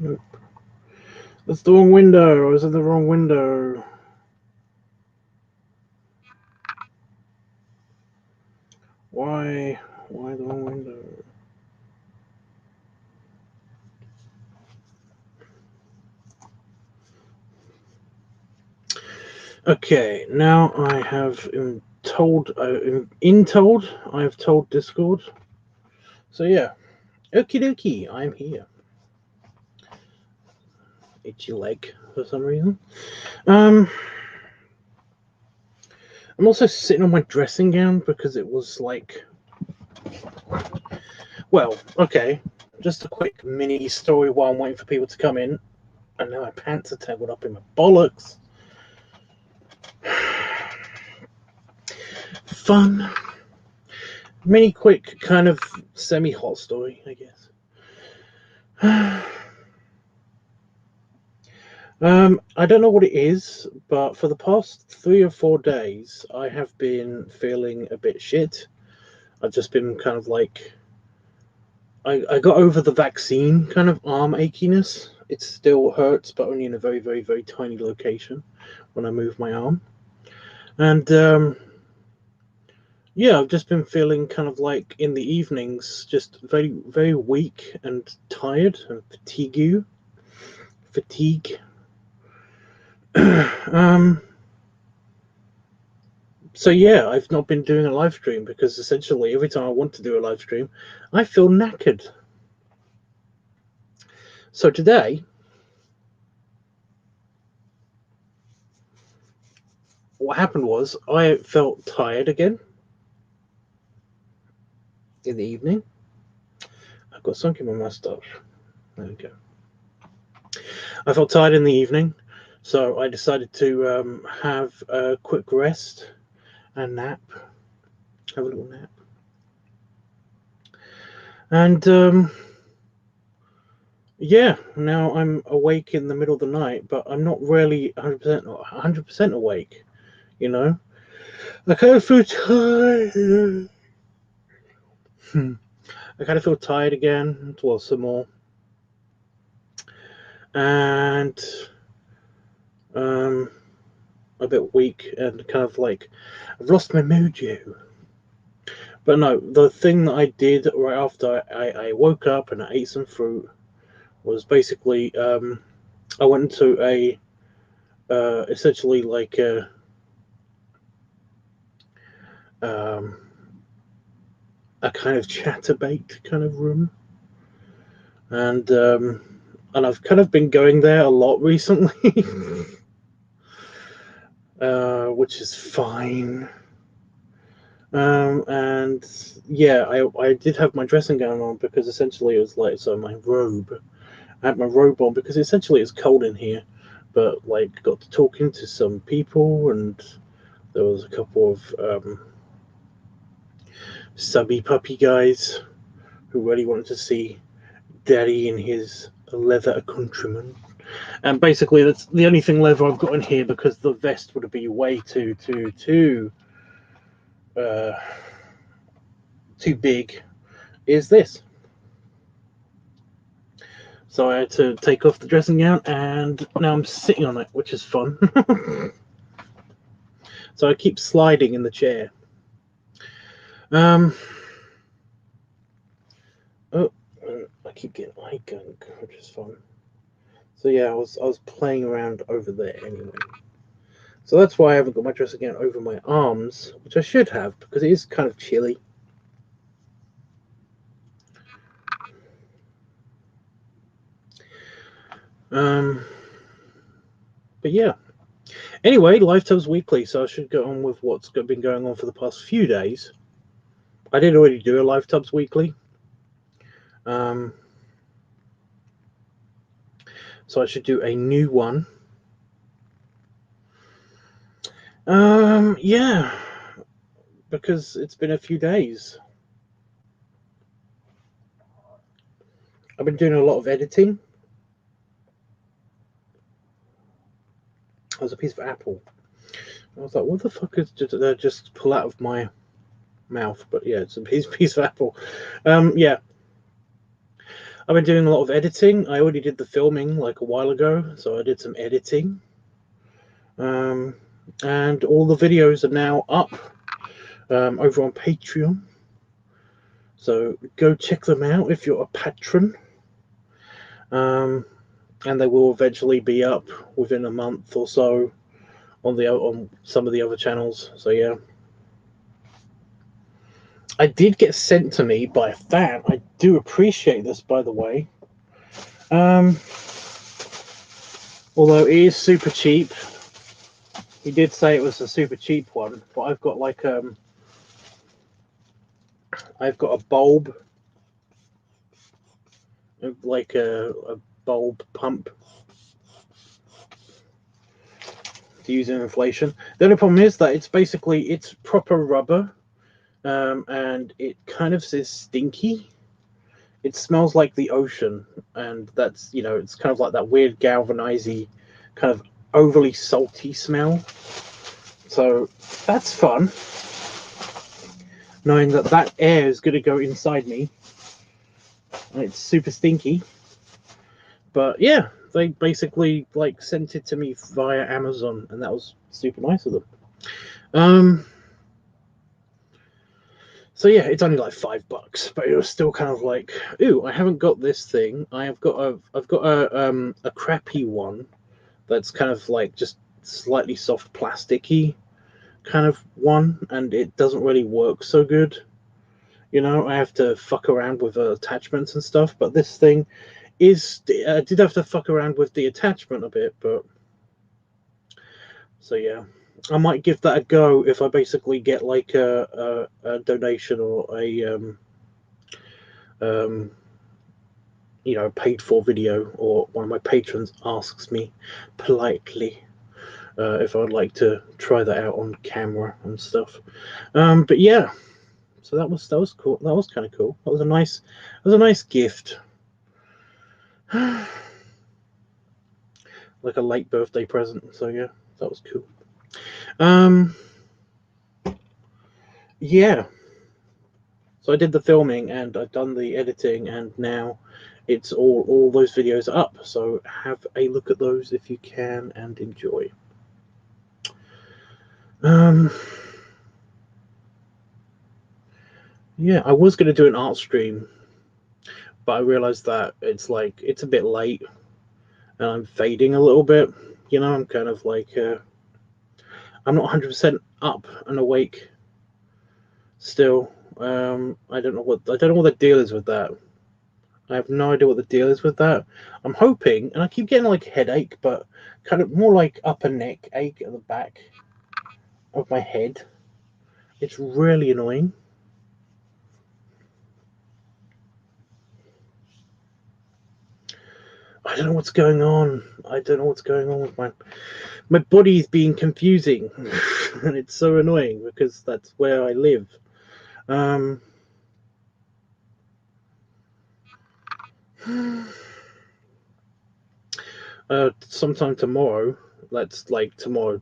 Nope. That's the wrong window. I was in the wrong window. Why the wrong window? Okay, now I have told I have told Discord. So yeah, okie dokie, I'm here. Itchy leg for some reason. I'm also sitting on my dressing gown because it was like, well, okay, just a quick mini story while I'm waiting for people to come in. And now my pants are tangled up in my bollocks. Fun. Mini quick kind of semi-hot story, I guess. I don't know what it is, but for the past 3 or 4 days, I have been feeling a bit shit. I've just been kind of like, I got over the vaccine kind of arm achiness. It still hurts, but only in a very, very, very tiny location when I move my arm. And yeah, I've just been feeling kind of like in the evenings, just very, very weak and tired and fatigue. So yeah, I've not been doing a live stream because essentially every time I want to do a live stream, I feel knackered. So today, what happened was I felt tired again in the evening. I've got something in my mustache. There we go. I felt tired in the evening, so I decided to have a quick rest and nap. Have a little nap. And yeah, now I'm awake in the middle of the night, but I'm not really 100% awake, you know? I kind of feel tired. I kind of feel tired again. Well, some more. And a bit weak and kind of like I've lost my mojo. But no, the thing that I did right after I woke up and I ate some fruit was basically I went to a essentially like um, a kind of chatterbait kind of room, and I've kind of been going there a lot recently, which is fine. And yeah, I did have my dressing gown on because essentially it was like, so my robe. I had my robe on because essentially it's cold in here, but like got to talking to some people, and there was a couple of subby puppy guys who really wanted to see Daddy in his leather accoutrement. And basically, that's the only thing leather I've got in here because the vest would be way uh, too big. Is this? So I had to take off the dressing gown, and now I'm sitting on it, which is fun. So I keep sliding in the chair. Oh, I keep getting eye gunk, which is fun. So yeah, I was playing around over there anyway. So that's why I haven't got my dressing gown over my arms, which I should have because it is kind of chilly. But yeah, Anyway, LiveTubs Weekly. So I should go on with what's been going on for the past few days. I did already do a LiveTubs Weekly. So I should do a new one. Yeah, because it's been a few days. I've been doing a lot of editing. There's a piece of apple. I was like, what the fuck is just pull out of my mouth? But yeah, it's a piece of apple. Yeah. I've been doing a lot of editing. I already did the filming like a while ago, so I did some editing. And all the videos are now up over on Patreon. So go check them out if you're a patron. And they will eventually be up within a month or so on some of the other channels. So yeah. I did get sent to me by a fan. I do appreciate this, by the way. Although it is super cheap. He did say it was a super cheap one, but I've got like I've got a bulb, like a bulb pump to use in inflation. The only problem is that it's proper rubber, and it kind of says stinky. It smells like the ocean, and that's, it's kind of like that weird galvanizing, kind of overly salty smell. So that's fun, knowing that air is going to go inside me, and it's super stinky. But yeah, they basically like sent it to me via Amazon, and that was super nice of them. So yeah, it's only like $5, but it was still kind of like, ooh, I haven't got this thing. I've got a crappy one that's kind of like just slightly soft plasticky kind of one, and it doesn't really work so good. I have to fuck around with attachments and stuff, but this thing I did have to fuck around with the attachment a bit, but so yeah, I might give that a go if I basically get like a donation or a paid for video, or one of my patrons asks me politely if I'd like to try that out on camera and stuff. But yeah, so that was cool. That was kind of cool. That was a nice gift. Like a late birthday present. So yeah, that was cool. Yeah. So I did the filming and I've done the editing, and now it's all those videos up. So have a look at those if you can and enjoy. Yeah, I was going to do an art stream, but I realized that it's a bit late and I'm fading a little bit. I'm kind of like I'm not 100% up and awake still. I don't know what the deal is with that. I have no idea what the deal is with that. I'm hoping, and I keep getting like a headache, but kind of more like upper neck ache at the back of my head. It's really annoying. I don't know what's going on. I don't know what's going on with my body's being confusing, and it's so annoying because that's where I live. Sometime tomorrow. That's like tomorrow,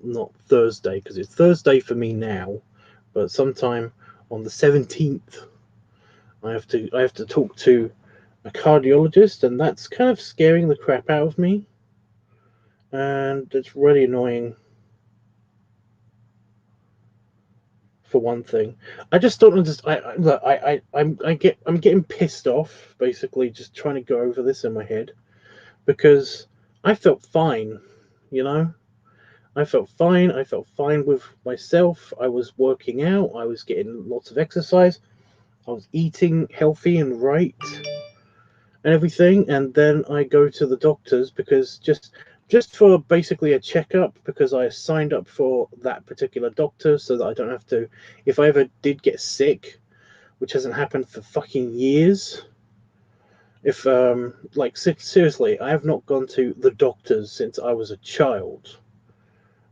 not Thursday, because it's Thursday for me now. But sometime on the 17th, I have to talk to a cardiologist, and that's kind of scaring the crap out of me, and it's really annoying. For one thing, I just don't understand. I'm getting pissed off, basically, just trying to go over this in my head, because I felt fine, I felt fine. I felt fine with myself. I was working out. I was getting lots of exercise. I was eating healthy and right and everything. And then I go to the doctors because just just for basically a checkup, because I signed up for that particular doctor so that I don't have to, if I ever did get sick, which hasn't happened for fucking years. If like seriously, I have not gone to the doctors since I was a child.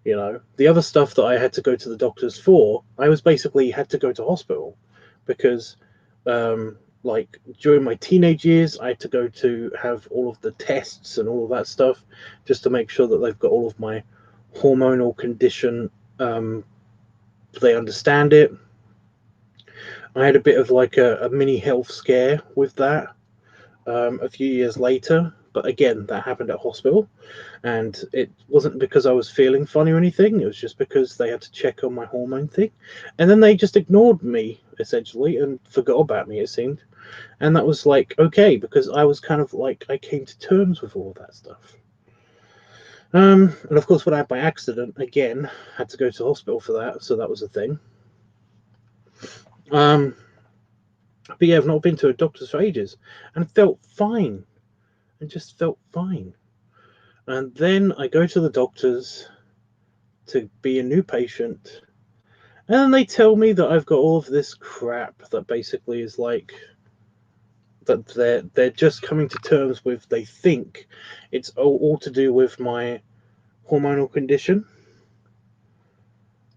You know, the other stuff that I had to go to the doctors for, I was basically had to go to hospital because like during my teenage years, I had to go to have all of the tests and all of that stuff just to make sure that they've got all of my hormonal condition, they understand it. I had a bit of like a mini health scare with that a few years later, but again, that happened at hospital, and it wasn't because I was feeling funny or anything. It was just because they had to check on my hormone thing, and then they just ignored me essentially and forgot about me, it seemed. And that was like okay, because I was kind of like, I came to terms with all of that stuff. And of course, when I had my accident again, had to go to hospital for that, so that was a thing. But yeah, I've not been to a doctor's for ages, and felt fine, and just felt fine. And then I go to the doctors to be a new patient, and then they tell me that I've got all of this crap that basically is like that they're just coming to terms with. They think it's all to do with my hormonal condition.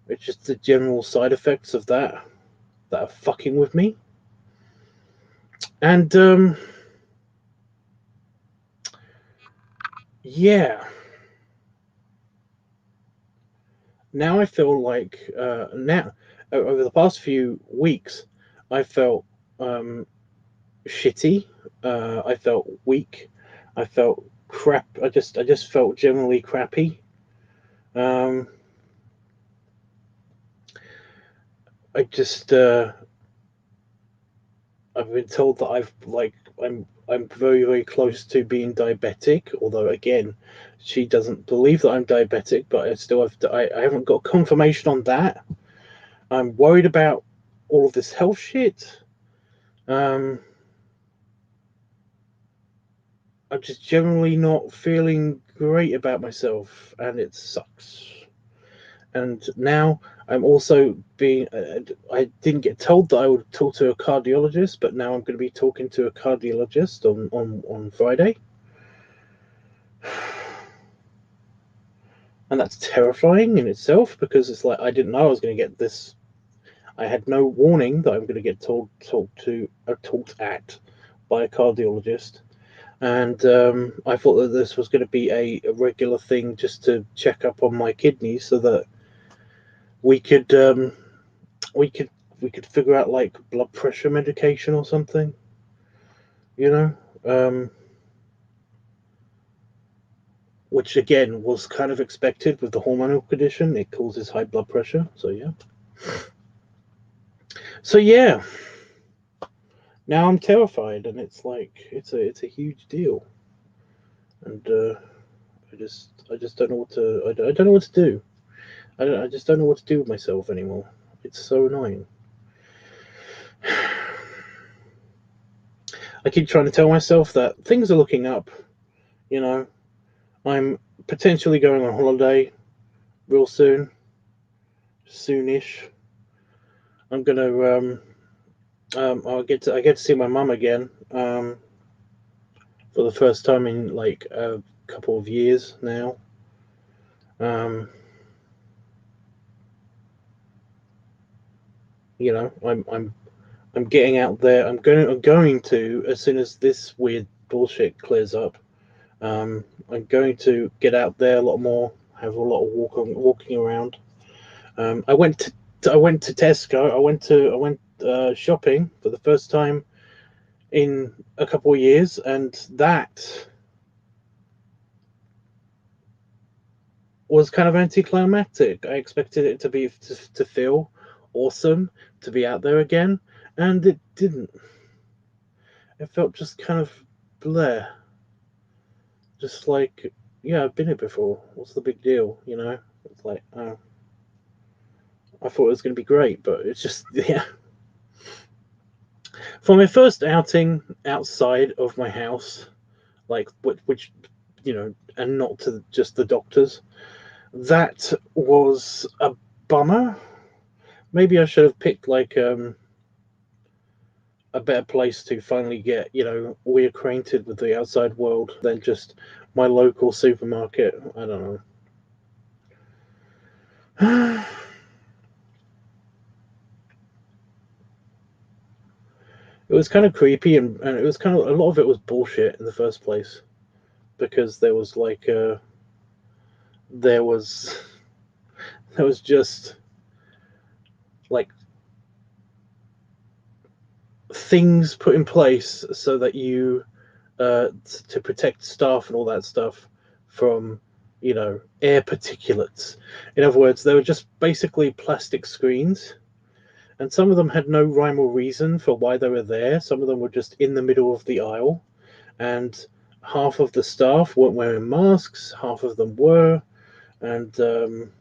It's just the general side effects of that are fucking with me. And yeah, now I feel like now over the past few weeks, I felt shitty. I felt weak. I felt crap. I just felt generally crappy. Um, I just I've been told that I'm very close to being diabetic. Although again, she doesn't believe that I'm diabetic, but I still I haven't got confirmation on that. I'm worried about all of this health shit. I'm just generally not feeling great about myself, and it sucks. And now I'm also being. I didn't get told that I would talk to a cardiologist, but now I'm going to be talking to a cardiologist on Friday, and that's terrifying in itself because it's like I didn't know I was going to get this. I had no warning that I'm going to get talked at by a cardiologist. And I thought that this was going to be a regular thing just to check up on my kidneys so that we could we could we could figure out like blood pressure medication or something, you know, which again was kind of expected with the hormonal condition. It causes high blood pressure. So yeah, now I'm terrified, and it's like it's a huge deal, and I just don't know what to I don't know what to do. I just don't know what to do with myself anymore. It's so annoying. I keep trying to tell myself that things are looking up. You know, I'm potentially going on holiday real soonish. I'm gonna I get to see my mum again for the first time in like a couple of years now. You know, I'm getting out there. I'm going to, as soon as this weird bullshit clears up. I'm going to get out there a lot more, have a lot of walking around. I went to Tesco. I went shopping for the first time in a couple of years, and that was kind of anticlimactic. I expected it to be to feel awesome to be out there again, and it didn't. It felt just kind of bleh. Just like, yeah, I've been here before. What's the big deal? You know, it's like, oh, I thought it was going to be great, but it's just, yeah. For my first outing outside of my house, like which and not to just the doctors. That was a bummer. Maybe I should have picked like a better place to finally get reacquainted with the outside world than just my local supermarket. I don't know. It was kind of creepy, and it was kind of a lot of it was bullshit in the first place, because there was like there was there was just like things put in place so that you to protect staff and all that stuff from air particulates. In other words, they were just basically plastic screens, and some of them had no rhyme or reason for why they were there. Some of them were just in the middle of the aisle, and half of the staff weren't wearing masks, half of them were, and there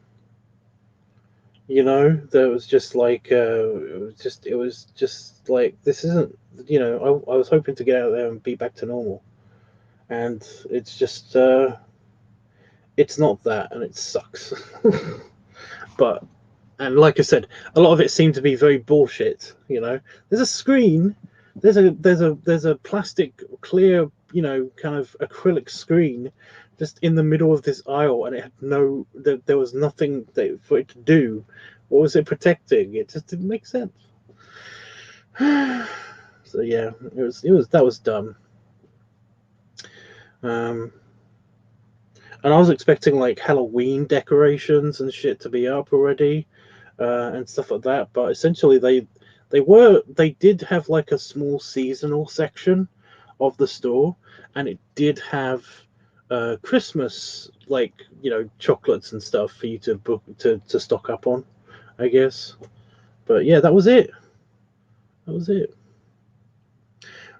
was just like it was just like, this isn't, I was hoping to get out there and be back to normal, and it's just it's not that, and it sucks. But and like I said, a lot of it seemed to be very bullshit. There's a screen, there's a plastic clear, kind of acrylic screen just in the middle of this aisle, and it had there was nothing for it to do. What was it protecting? It just didn't make sense. So yeah, that was dumb. Um, and I was expecting like Halloween decorations and shit to be up already, and stuff like that. But essentially, they did have like a small seasonal section of the store, and it did have Christmas, like chocolates and stuff for you to book to stock up on, I guess. But yeah, that was it. That was it.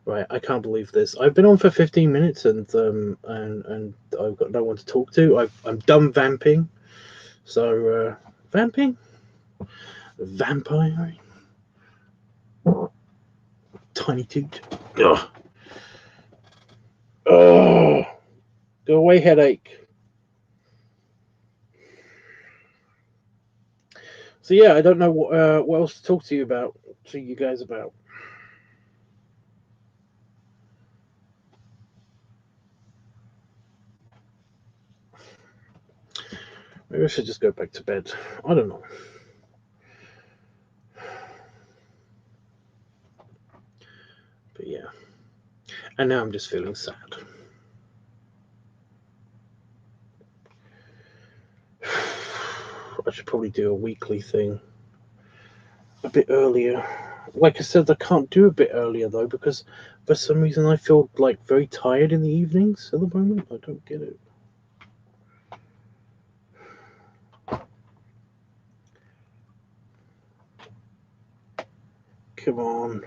Right, I can't believe this. I've been on for 15 minutes, and I've got no one to talk to. I'm done vamping. So vamping, vampire, tiny toot. Ugh. Oh, go away, headache. So yeah, I don't know what else to talk to you guys about. Maybe I should just go back to bed. I don't know. But yeah, and now I'm just feeling sad. I should probably do a weekly thing a bit earlier. Like I said, I can't do a bit earlier though, because for some reason I feel like very tired in the evenings at the moment. I don't get it. Come on,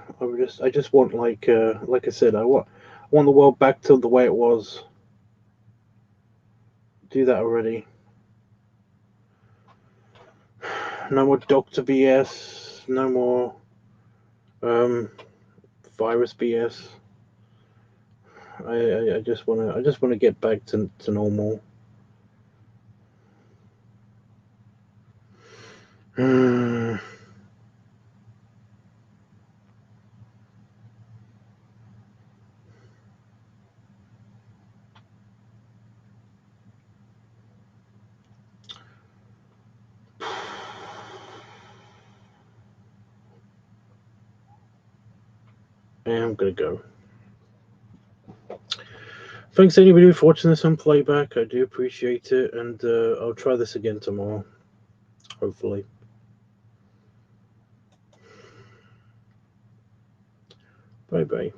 I just want like I said, I want the world back to the way it was. Do that already. No more Doctor BS. No more um, virus BS. I just wanna get back to normal. Yeah, I'm gonna go. Thanks anybody for watching this on playback. I do appreciate it, and I'll try this again tomorrow, hopefully. Bye bye.